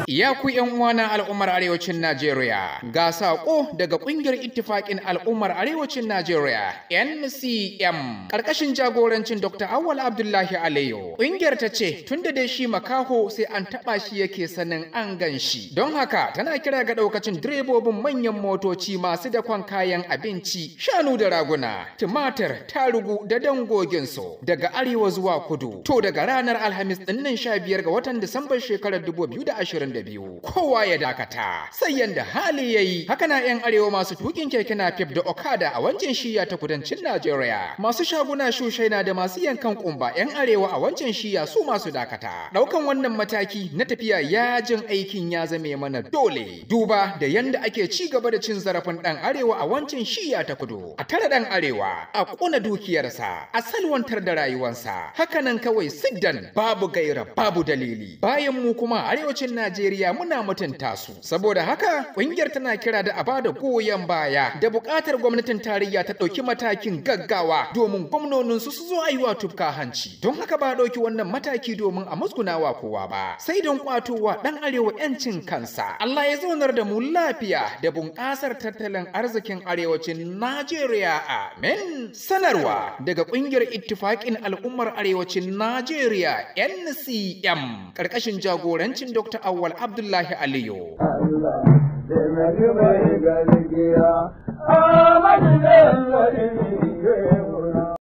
Ya ku ‘yan uwana al'ummar arewacin Najeriya, ga saƙo daga ƙungiyar ittifaƙin al'ummar arewacin Najeriya NCM ƙarƙashin jagorancin Dr. Awwal Abdullahi Aliyu. Ƙungiyar ta ce tun da dai shi makaho sai an taɓa shi yake sanin an gan shi. Don haka tana kira ga ɗaukacin direbobin manyan motoci masu dakon kayan abinci, shanu da raguna, tumatir, tarugu da dangoginsu daga arewa zuwa kudu. To daga ranar Alhamis ɗin nan 15 ga watan Disambar shekarar 2022. Kowa ya dakata sai yanda hali yayi. Haka na yan arewa masu tukin keke napep da okada a wancan shiya ta kudancin Najeriya, masu shaguna shushaina da masu yankan kumba yan arewa a wancan shiya su masu dakata. Daukan wannan mataki na tafiya yajin aikin ya zame mana dole, duba da yanda ake ci gaba da cin zarafin dan arewa a wancan shiya ta kudu. A tare dan arewa, a kuna dukiyarsa, a salwantar da rayuwarsa, hakanan kawai siddan babu gaira babu dalili. Bayan mu kuma arewacin Najeriya muna mutunta su. Saboda haka ƙungiyar tana kira da a bada goyon baya da buƙatar gwamnatin tarayya ta ɗauki matakin gaggawa domin gwamnonin su zo a yi wa tufka hanci. Don haka ba ɗauki wannan mataki domin a musgunawa kowa ba, sai don ƙwatowa ɗan arewa 'yancin kansa. Allah ya zaunar da mu lafiya da bunƙasar tattalin arzikin arewacin Najeriya. Amin. Sanarwa daga ƙungiyar ittifaƙin al'ummar arewacin Najeriya NCM ƙarƙashin jagorancin Dr. Awwal Abdullahi Aliyu. Allah,